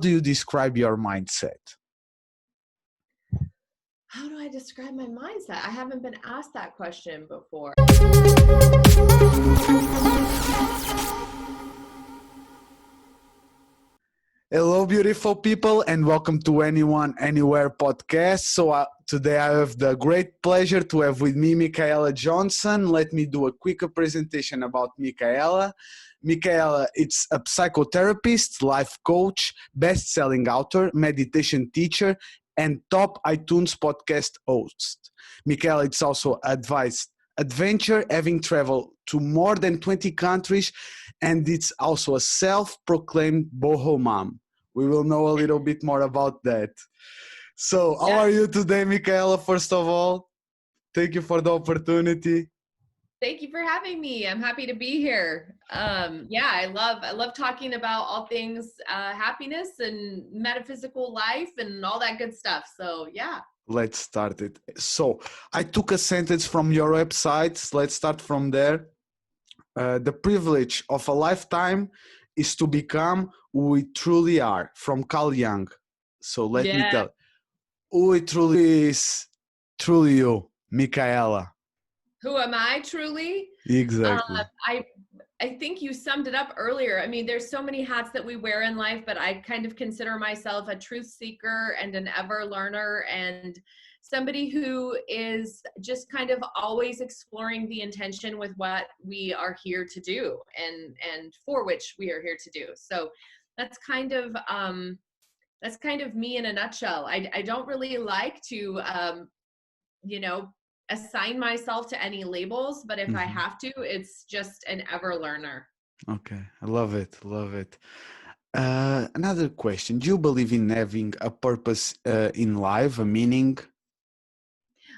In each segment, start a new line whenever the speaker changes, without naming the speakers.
do you describe your mindset?
How do I describe my mindset? I haven't been asked that question before.
Hello, beautiful people, and welcome to Anyone, Anywhere podcast. So today I have the great pleasure to have with me Michaela Johnson. Let me do a quick presentation about Michaela. Michaela, it's a psychotherapist, life coach, best-selling author, meditation teacher, and top iTunes podcast host. Michaela, it's also advised adventure, having traveled to more than 20 countries, and it's also a self-proclaimed Boho Mom. We will know a little bit more about that. So, how are you today, Michaela? First of all, thank you for the opportunity.
Thank you for having me. I'm happy to be here. I love talking about all things happiness and metaphysical life and all that good stuff. So, yeah.
Let's start it. So, I took a sentence from your website. Let's start from there. The privilege of a lifetime is to become who we truly are, from Carl Jung. So let me tell you, who it truly is, truly you, Michaela.
Who am I truly?
Exactly.
I think you summed it up earlier. I mean, there's so many hats that we wear in life, but I kind of consider myself a truth seeker and an ever learner and somebody who is just kind of always exploring the intention with what we are here to do and for which we are here to do. So that's kind of me in a nutshell. I don't really like to assign myself to any labels, but if I have to, it's just an ever learner.
Okay, I love it. Love it. Another question. Do you believe in having a purpose in life, a meaning?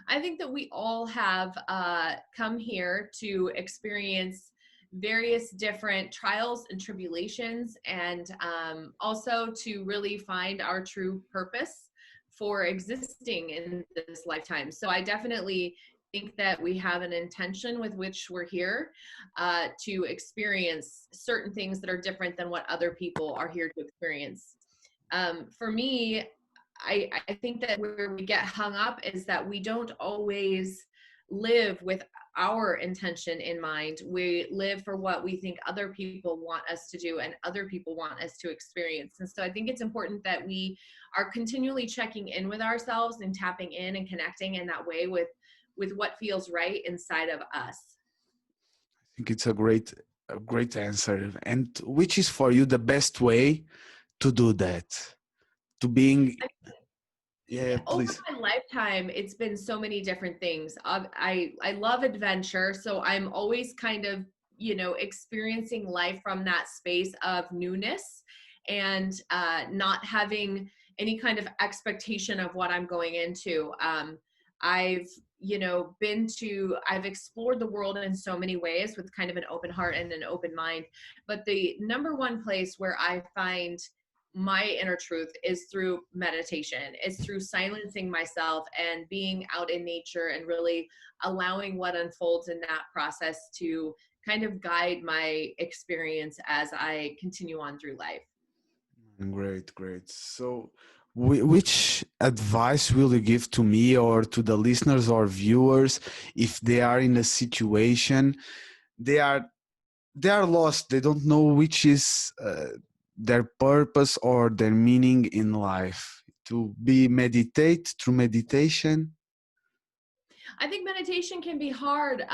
I think that we all have come here to experience various different trials and tribulations, and also to really find our true purpose for existing in this lifetime. So I definitely think that we have an intention with which we're here to experience certain things that are different than what other people are here to experience. For me, I think that where we get hung up is that we don't always live with our intention in mind. We live for what we think other people want us to do and other people want us to experience. And so I think it's important that we are continually checking in with ourselves and tapping in and connecting in that way with what feels right inside of us.
I think it's a great answer. And which is for you the best way to do that? To being please.
Over my lifetime, it's been so many different things. I love adventure, so I'm always kind of experiencing life from that space of newness and not having any kind of expectation of what I'm going into. I've explored the world in so many ways with kind of an open heart and an open mind, but the number one place where I find my inner truth is through meditation. It's through silencing myself and being out in nature and really allowing what unfolds in that process to kind of guide my experience as I continue on through life.
Great. So which advice will you give to me or to the listeners or viewers if they are in a situation, they are lost, they don't know which is their purpose or their meaning in life? To be meditate through meditation?
I think meditation can be hard,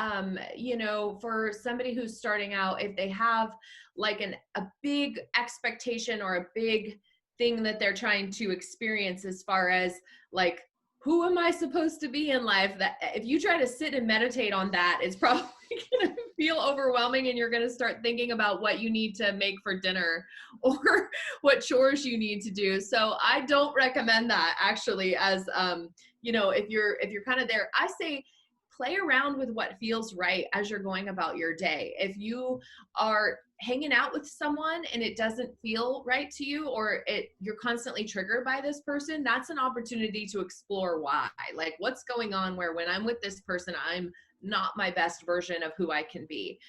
for somebody who's starting out, if they have like a big expectation or a big thing that they're trying to experience as far as like, who am I supposed to be in life? That if you try to sit and meditate on that, it's probably going to feel overwhelming and you're going to start thinking about what you need to make for dinner or what chores you need to do. So I don't recommend that actually as, if you're kind of there. I say play around with what feels right as you're going about your day. If you are hanging out with someone and it doesn't feel right to you, or you're constantly triggered by this person, that's an opportunity to explore why. Like, what's going on where when I'm with this person, I'm not my best version of who I can be.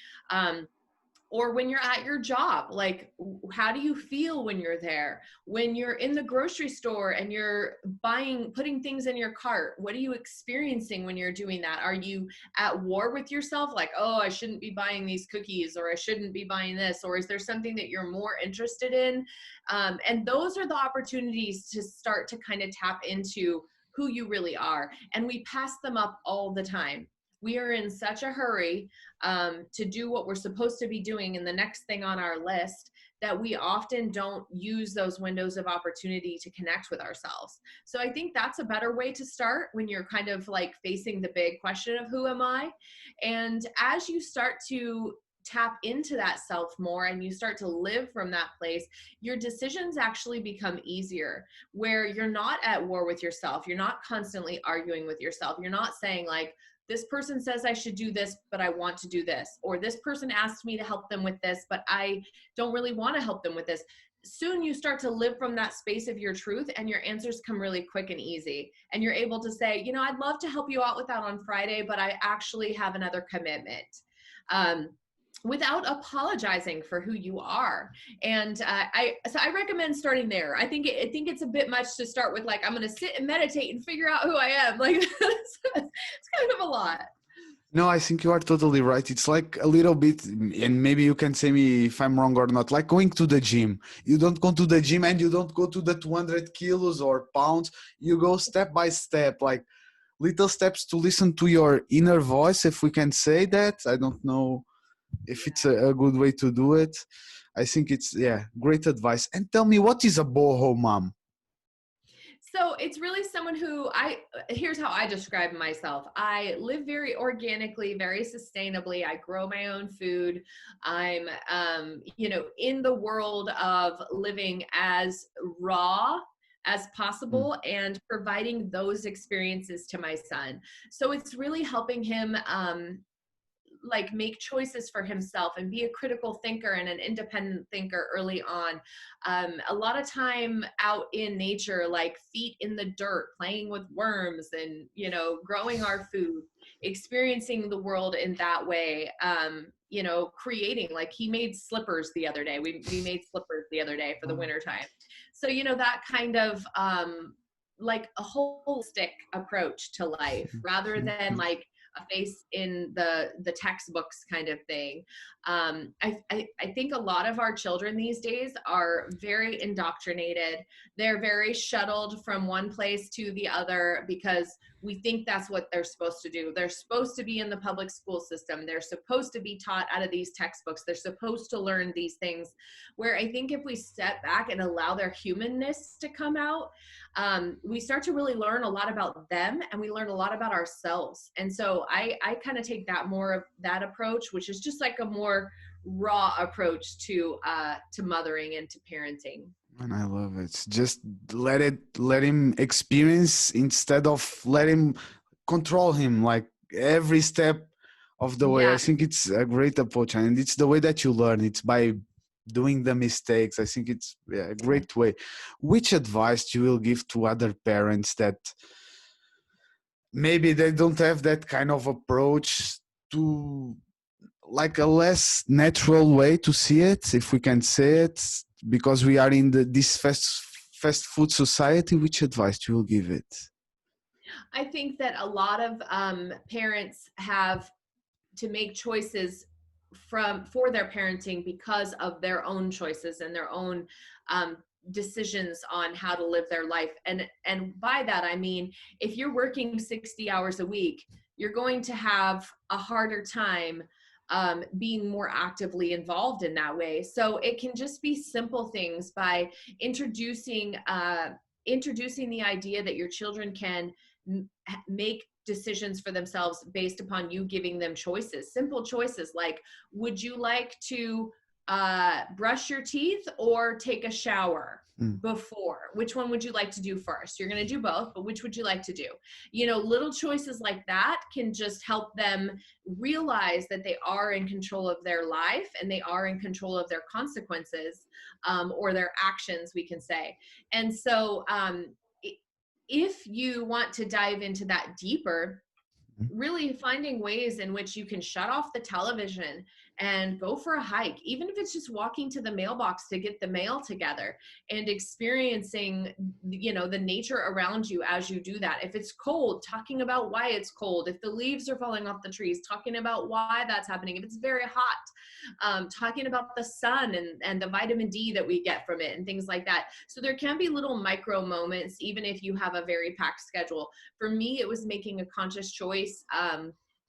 Or when you're at your job, like, how do you feel when you're there? When you're in the grocery store and you're putting things in your cart, what are you experiencing when you're doing that? Are you at war with yourself? Like, oh, I shouldn't be buying these cookies, or I shouldn't be buying this, or is there something that you're more interested in? And those are the opportunities to start to kind of tap into who you really are. And we pass them up all the time. We are in such a hurry to do what we're supposed to be doing in the next thing on our list, that we often don't use those windows of opportunity to connect with ourselves. So I think that's a better way to start when you're kind of like facing the big question of who am I? And as you start to tap into that self more and you start to live from that place, your decisions actually become easier, where you're not at war with yourself. You're not constantly arguing with yourself. You're not saying like, this person says I should do this, but I want to do this. Or this person asked me to help them with this, but I don't really want to help them with this. Soon you start to live from that space of your truth, and your answers come really quick and easy. And you're able to say, you know, I'd love to help you out with that on Friday, but I actually have another commitment. Without apologizing for who you are. And I recommend starting there. I think it's a bit much to start with, like, I'm going to sit and meditate and figure out who I am. Like, it's kind of a lot.
No, I think you are totally right. It's like a little bit, and maybe you can say me if I'm wrong or not, like going to the gym. You don't go to the gym and you don't go to the 200 kilos or pounds. You go step by step, like little steps to listen to your inner voice, if we can say that. I don't know if it's a good way to do it. I think it's, yeah, great advice. And tell me, what is a boho mom?
So it's really someone who here's how I describe myself. I live very organically, very sustainably. I grow my own food. I'm, in the world of living as raw as possible and providing those experiences to my son. So it's really helping him, like, make choices for himself and be a critical thinker and an independent thinker early on. A lot of time out in nature, like feet in the dirt, playing with worms and, growing our food, experiencing the world in that way. Creating, like, he made slippers the other day. We made slippers the other day for the winter time. So, that kind of, like a holistic approach to life, rather than like a face in the textbooks kind of thing. I think a lot of our children these days are very indoctrinated. They're very shuttled from one place to the other because we think that's what they're supposed to do. They're supposed to be in the public school system. They're supposed to be taught out of these textbooks. They're supposed to learn these things, where I think if we step back and allow their humanness to come out, we start to really learn a lot about them, and we learn a lot about ourselves. And so I kind of take that more of that approach, which is just like a more raw approach to mothering and to parenting.
And I love it. Just let him experience instead of let him control him, like every step of the way. I
Yeah.
think it's a great approach, and it's the way that you learn. It's by doing the mistakes. I think it's a great way. Which advice you will give to other parents that maybe they don't have that kind of approach, to like a less natural way to see it, if we can say it, because we are in this fast food society? Which advice you will give it?
I think that a lot of parents have to make choices for their parenting because of their own choices and their own decisions on how to live their life. And by that, I mean, if you're working 60 hours a week, you're going to have a harder time being more actively involved in that way. So it can just be simple things, by introducing the idea that your children can make decisions for themselves based upon you giving them choices, simple choices like, would you like to brush your teeth or take a shower before? Which one would you like to do first? You're going to do both, but which would you like to do? Little choices like that can just help them realize that they are in control of their life, and they are in control of their consequences, or their actions, we can say. And so if you want to dive into that deeper, really finding ways in which you can shut off the television and go for a hike, even if it's just walking to the mailbox to get the mail together and experiencing, the nature around you as you do that. If it's cold, talking about why it's cold. If the leaves are falling off the trees, talking about why that's happening. If it's very hot, talking about the sun and the vitamin D that we get from it and things like that. So there can be little micro moments, even if you have a very packed schedule. For me, it was making a conscious choice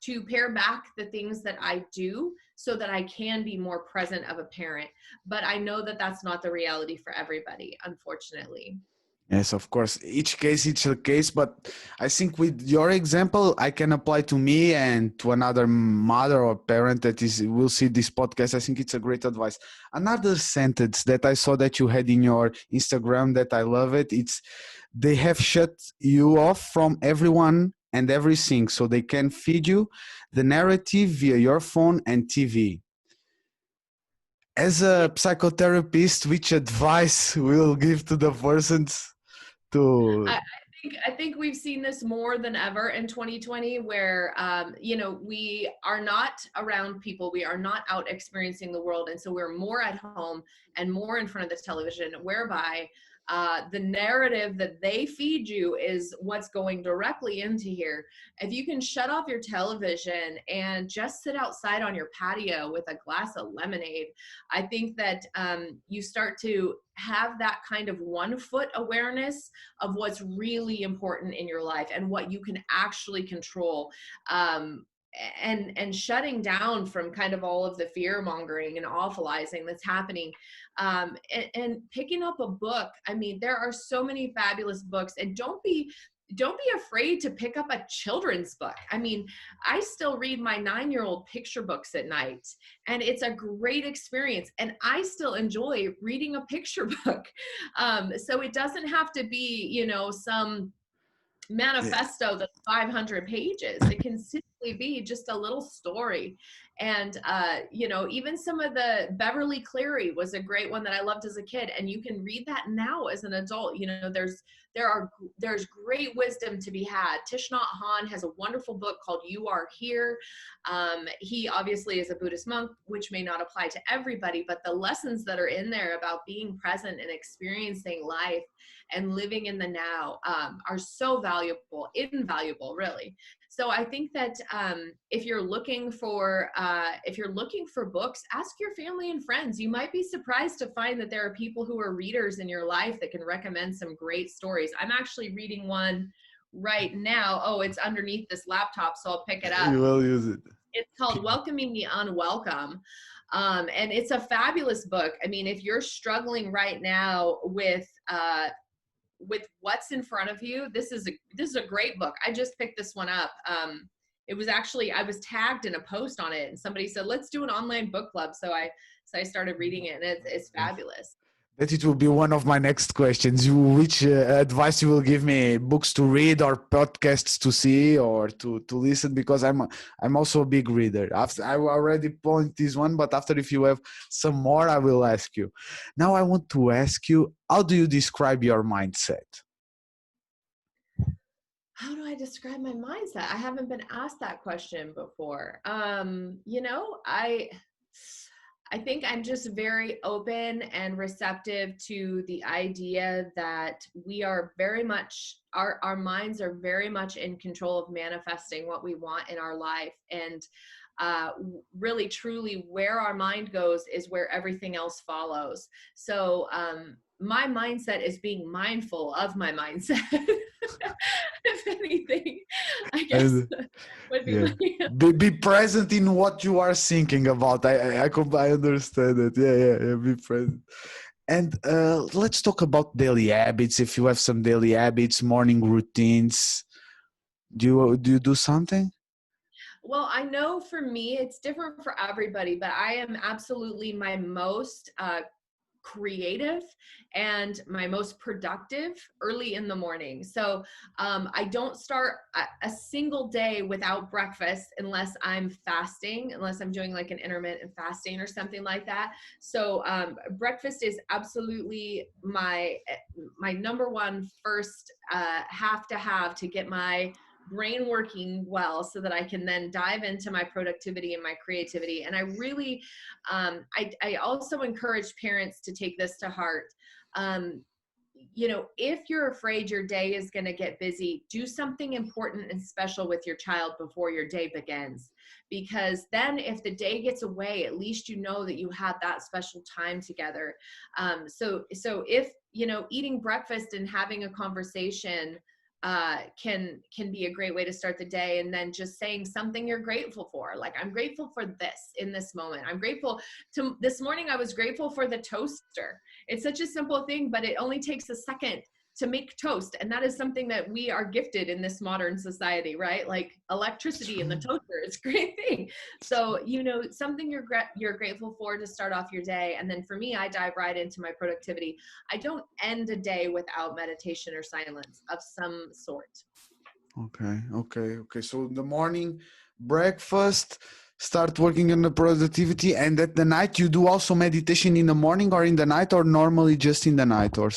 to pare back the things that I do so that I can be more present of a parent. But I know that that's not the reality for everybody, unfortunately.
Yes, of course. Each case, each case. But I think with your example, I can apply to me and to another mother or parent that will see this podcast. I think it's a great advice. Another sentence that I saw that you had in your Instagram that I love it. It's they have shut you off from everyone and everything, so they can feed you the narrative via your phone and TV. As
Yeah.
a psychotherapist, which advice will give to the persons to?
I think we've seen this more than ever in 2020, where we are not around people, we are not out experiencing the world, and so we're more at home and more in front of the television, whereby the narrative that they feed you is what's going directly into here. If you can shut off your television and just sit outside on your patio with a glass of lemonade, I think that you start to have that kind of 1 foot awareness of what's really important in your life and what you can actually control. And shutting down from kind of all of the fear mongering and awfulizing that's happening, and picking up a book. I mean, there are so many fabulous books, and don't be afraid to pick up a children's book. I mean, I still read my 9-year-old picture books at night, and it's a great experience. And I still enjoy reading a picture book. So it doesn't have to be, some manifesto that's 500 pages. It can simply be just a little story. And even some of the Beverly Cleary was a great one that I loved as a kid, and you can read that now as an adult. There's great wisdom to be had. Thich Nhat Hanh has a wonderful book called You Are Here. He obviously is a Buddhist monk, which may not apply to everybody, but the lessons that are in there about being present and experiencing life and living in the now are so invaluable, really. So I think that if you're looking for books, ask your family and friends. You might be surprised to find that there are people who are readers in your life that can recommend some great stories. I'm actually reading one right now. Oh, it's underneath this laptop, so I'll pick it up.
You will use it.
It's called Welcoming the Unwelcome. And it's a fabulous book. I mean, if you're struggling right now with what's in front of you, this is a great book. I just picked this one up. It was actually, I was tagged in a post on it, and somebody said, let's do an online book club. So I started reading it, and it's fabulous.
That it will be one of my next questions. Which advice you will give me? Books to read or podcasts to see or to listen? Because I'm also a big reader. After I already point this one, but after if you have some more, I will ask you. Now I want to ask you, how do you describe your mindset?
How do I describe my mindset? I haven't been asked that question before. I think I'm just very open and receptive to the idea that we are very much, our minds are very much in control of manifesting what we want in our life. And really, truly, where our mind goes is where everything else follows. So my mindset is being mindful of my mindset. If anything, I guess would be
be present in what you are thinking about. I understand it. Yeah. Be present. And let's talk about daily habits. If you have some daily habits, morning routines, do you do something?
Well, I know for me, it's different for everybody, but I am absolutely my most creative and my most productive early in the morning. So I don't start a single day without breakfast unless I'm fasting, unless I'm doing like an intermittent fasting or something like that. So breakfast is absolutely my number one first have to get my brain working well so that I can then dive into my productivity and my creativity. And I really, I also encourage parents to take this to heart. Um, if you're afraid your day is going to get busy, do something important and special with your child before your day begins. Because then if the day gets away, at least you know that you had that special time together. So if, eating breakfast and having a conversation can be a great way to start the day. And then just saying something you're grateful for. Like, I'm grateful for this in this moment. I'm grateful to this morning. I was grateful for the toaster. It's such a simple thing, but it only takes a second to make toast. And that is something that we are gifted in this modern society, right? Like electricity and the toaster, it's a great thing. So, something you're grateful for to start off your day. And then for me, I dive right into my productivity. I don't end a day without meditation or silence of some sort.
Okay. So in the morning, breakfast, start working on the productivity, and at the night you do also meditation in the morning or in the night, or normally just in the night, or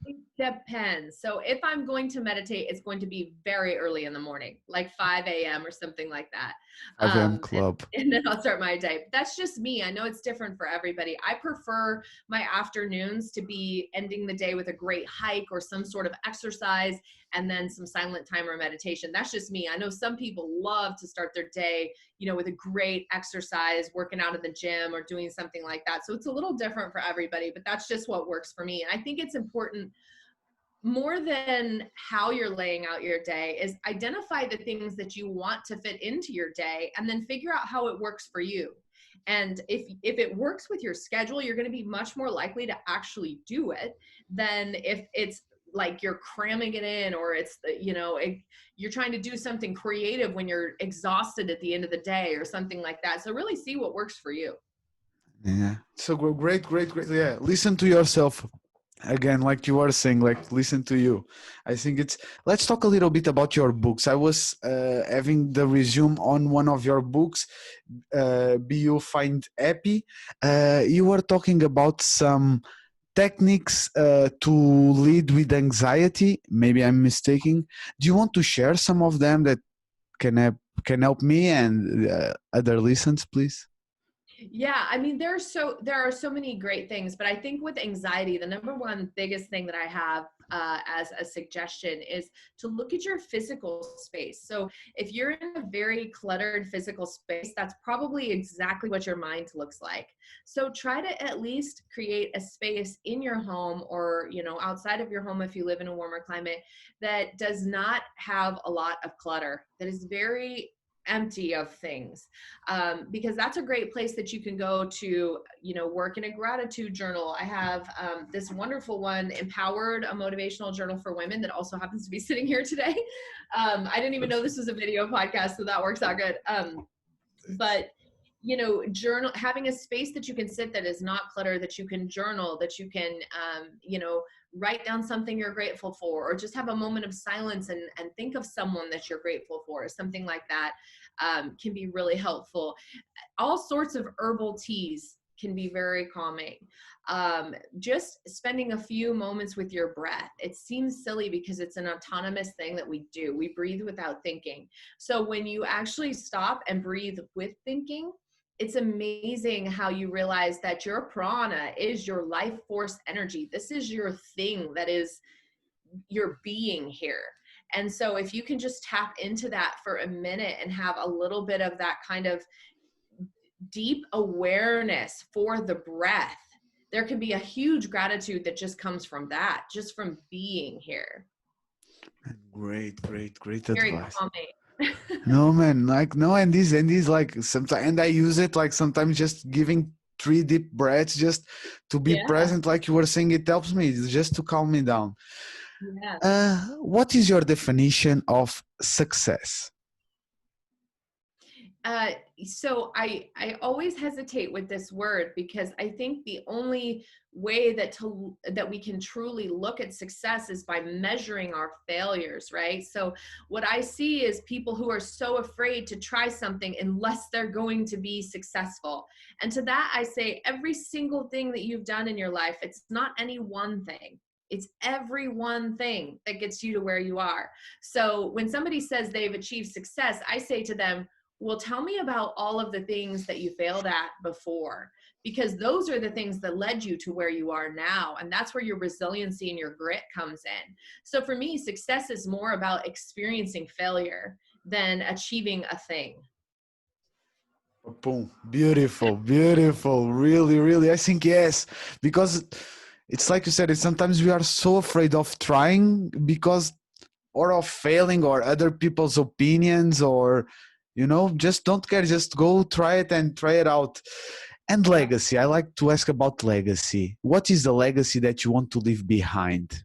It depends. So if I'm going to meditate, it's going to be very early in the morning, like 5 a.m. or something like that.
5 a.m.
And,
club.
and then I'll start my day. That's just me. I know it's different for everybody. I prefer my afternoons to be ending the day with a great hike or some sort of exercise and then some silent time or meditation. That's just me. I know some people love to start their day, with a great exercise, working out in the gym or doing something like that. So it's a little different for everybody, but that's just what works for me. And I think it's important, more than how you're laying out your day, is identify the things that you want to fit into your day and then figure out how it works for you. And if it works with your schedule, you're going to be much more likely to actually do it than if it's like you're cramming it in, or it's, you're trying to do something creative when you're exhausted at the end of the day or something like that. So really see what works for you.
Yeah. So great. Yeah. Listen to yourself. Again, like you were saying, like listen to you. I think let's talk a little bit about your books. I was having the resume on one of your books, Be You Find Happy. You were talking about some techniques to lead with anxiety. Maybe I'm mistaken. Do you want to share some of them that can help me and other listeners, please?
Yeah, I mean, there are so many great things, but I think with anxiety, the number one biggest thing that I have as a suggestion is to look at your physical space. So if you're in a very cluttered physical space, that's probably exactly what your mind looks like. So try to at least create a space in your home or, outside of your home if you live in a warmer climate, that does not have a lot of clutter, that is very empty of things, because that's a great place that you can go to, work in a gratitude journal. I have this wonderful one, Empowered, a motivational journal for women, that also happens to be sitting here today. I didn't even know this was a video podcast, so that works out good. But journal, having a space that you can sit that is not cluttered, that you can journal, that you can, write down something you're grateful for, or just have a moment of silence and think of someone that you're grateful for, something like that, can be really helpful. All sorts of herbal teas can be very calming. Just spending a few moments with your breath. It seems silly because it's an autonomous thing that we do. We breathe without thinking. So when you actually stop and breathe with thinking, it's amazing how you realize that your prana is your life force energy. This is your thing that is your being here. And so if you can just tap into that for a minute and have a little bit of that kind of deep awareness for the breath, there can be a huge gratitude that just comes from that, just from being here.
Great
Very
advice.
calming.
No, man, like no, and these like sometimes, and I use it like sometimes just giving 3 deep breaths just to be
Yeah.
present, like you were saying. It helps me just to calm me down.
Yeah.
What is your definition of success?
So I always hesitate with this word, because I think the only way that we can truly look at success is by measuring our failures, right? So what I see is people who are so afraid to try something unless they're going to be successful. And to that I say, every single thing that you've done in your life, it's not any one thing. It's every one thing that gets you to where you are. So when somebody says they've achieved success, I say to them, well, tell me about all of the things that you failed at before, because those are the things that led you to where you are now. And that's where your resiliency and your grit comes in. So for me, success is more about experiencing failure than achieving a thing.
Boom. Beautiful, beautiful. Really, really. I think yes, because it's like you said, it's sometimes we are so afraid of trying because or of failing or other people's opinions or just don't care, just go try it and try it out. And legacy, I like to ask about legacy. What is the legacy that you want to leave behind?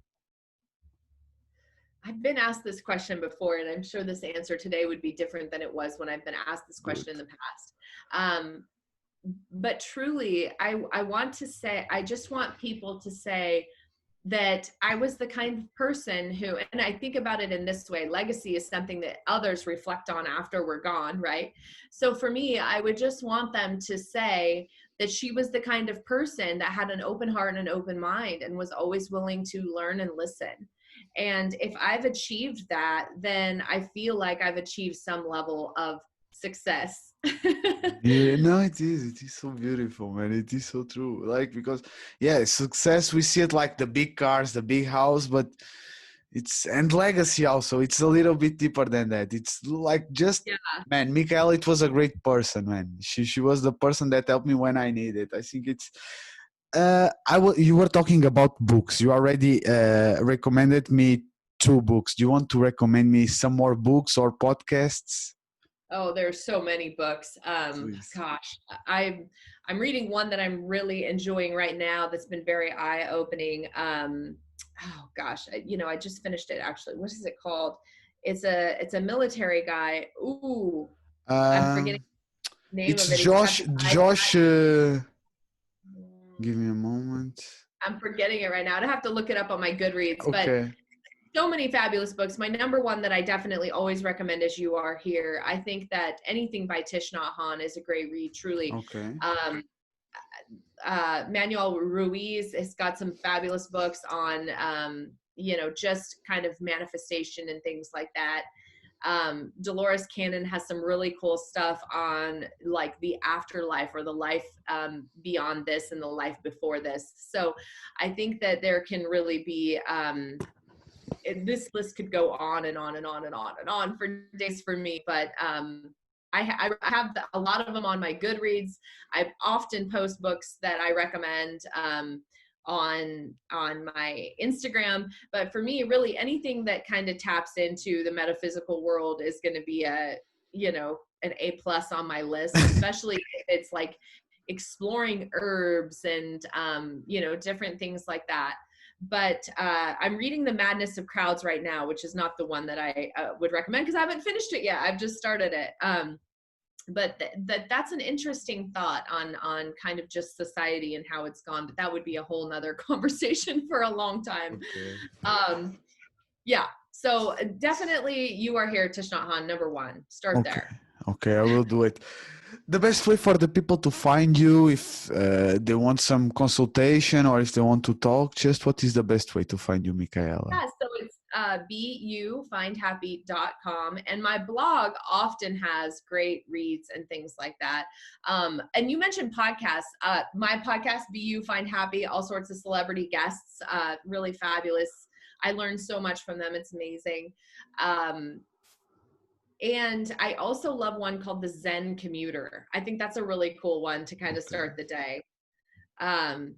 I've been asked this question before, and I'm sure this answer today would be different than it was when I've been asked this question in the past. But truly, I want to say, I just want people to say that I was the kind of person who, and I think about it in this way, legacy is something that others reflect on after we're gone, right? So for me, I would just want them to say that she was the kind of person that had an open heart and an open mind and was always willing to learn and listen. And if I've achieved that, then I feel like I've achieved some level of success.
Yeah, no, it is so beautiful, man. It is so true. Like, because yeah, success, we see it like the big cars, the big house, but and legacy also, it's a little bit deeper than that. It's like just,
Yeah.
man, Michaela, it was a great person, man. She was the person that helped me when I needed. I think it's you were talking about books. You already recommended me 2 books. Do you want to recommend me some more books or podcasts?
Oh, there's so many books.
Please.
Gosh, I'm reading one that I'm really enjoying right now that's been very eye-opening. Oh gosh, I just finished it actually. What is it called? It's a military guy. Ooh, I'm forgetting
Um,
the name
it's
of it. He's got
Josh.
the eye
Josh.
patch.
Give me a moment.
I'm forgetting it right now. I'd have to look it up on my Goodreads, but
Okay.
so many fabulous books. My number one that I definitely always recommend is You Are Here. I think that anything by Thich Nhat Hanh is a great read, truly.
Okay.
Um, Manuel Ruiz has got some fabulous books on, just kind of manifestation and things like that. Dolores Cannon has some really cool stuff on like the afterlife or the life beyond this and the life before this. So I think that there can really be, this list could go on and on and on and on and on for days for me, but I have a lot of them on my Goodreads. I often post books that I recommend on my Instagram, but for me, really anything that kind of taps into the metaphysical world is going to be an A+ on my list, especially if it's like exploring herbs and different things like that. But I'm reading The Madness of Crowds right now, which is not the one that I would recommend because I haven't finished it yet. I've just started it. But that's an interesting thought on kind of just society and how it's gone. But that would be a whole nother conversation for a long time.
Okay.
Yeah. So definitely You Are Here, Thich Nhat Hanh, number one. Start
Okay.
there.
Okay. I will do it. The best way for the people to find you, if they want some consultation or if they want to talk, just what is the best way to find you, Michaela?
Yeah, so it's bufindhappy.com. And my blog often has great reads and things like that. And you mentioned podcasts. My podcast, Be You Find Happy, all sorts of celebrity guests, really fabulous. I learned so much from them. It's amazing. And I also love one called The Zen Commuter. I think that's a really cool one to kind of start the day. And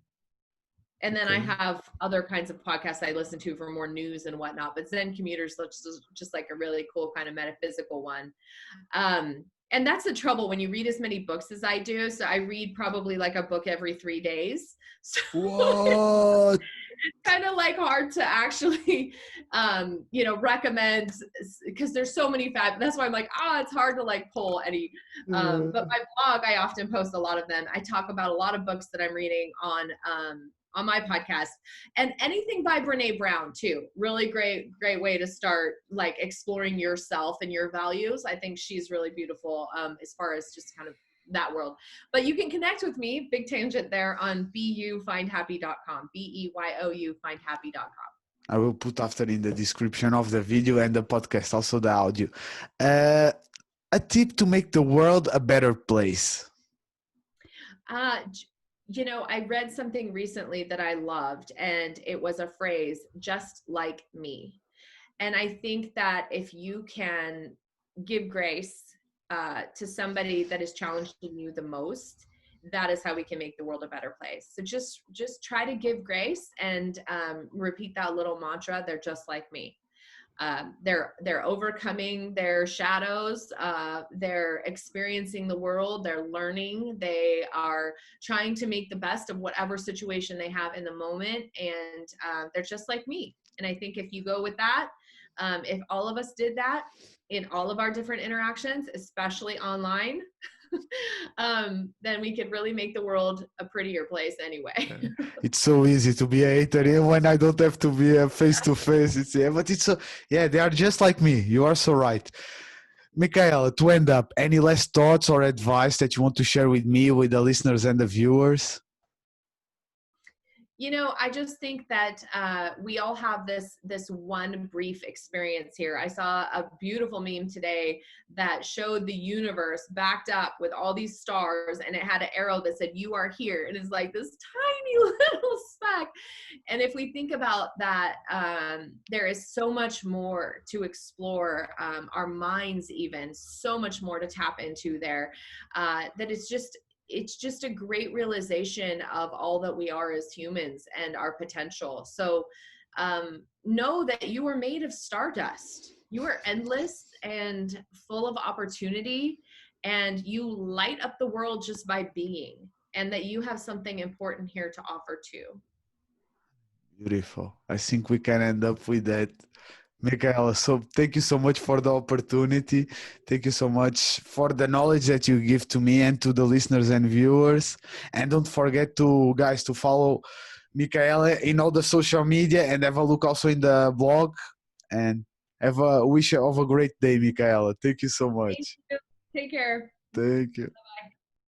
then I
Okay.
have other kinds of podcasts I listen to for more news and whatnot, but Zen Commuters just like a really cool kind of metaphysical one. And that's the trouble when you read as many books as I do. So I read probably like a book every 3 days. So
What?
it's kind of like hard to actually, recommend because there's so many that's why I'm like, it's hard to like pull any, but my blog, I often post a lot of them. I talk about a lot of books that I'm reading on my podcast, and anything by Brene Brown too. Really great way to start like exploring yourself and your values. I think she's really beautiful as far as just kind of that world. But you can connect with me, big tangent there, on beyoufindhappy.com, beyoufindhappy.com.
I will put after in the description of the video and the podcast, also the audio. Uh, a tip to make the world a better place.
I read something recently that I loved, and it was a phrase, just like me. And I think that if you can give grace to somebody that is challenging you the most, that is how we can make the world a better place. So just try to give grace and repeat that little mantra. They're just like me. They're overcoming their shadows. They're experiencing the world. They're learning. They are trying to make the best of whatever situation they have in the moment. And they're just like me. And I think if you go with that, if all of us did that in all of our different interactions, especially online, then we could really make the world a prettier place anyway.
It's so easy to be a hater when I don't have to be a face-to-face. But it's so, yeah, they are just like me. You are so right. Michaela, to end up, any last thoughts or advice that you want to share with me, with the listeners and the viewers?
I just think that we all have this one brief experience here. I saw a beautiful meme today that showed the universe backed up with all these stars, and it had an arrow that said, "You are here." And it's like this tiny little speck. And if we think about that, there is so much more to explore, our minds even, so much more to tap into there, that it's just a great realization of all that we are as humans and our potential. So know that you are made of stardust. You are endless and full of opportunity, and you light up the world just by being, and that you have something important here to offer too.
Beautiful. I think we can end up with that. Michaela, so thank you so much for the opportunity. Thank you so much for the knowledge that you give to me and to the listeners and viewers. And don't forget to, guys, to follow Michaela in all the social media and have a look also in the blog. And wish you have a great day, Michaela. Thank you so much.
Thank you. Take care.
Thank you.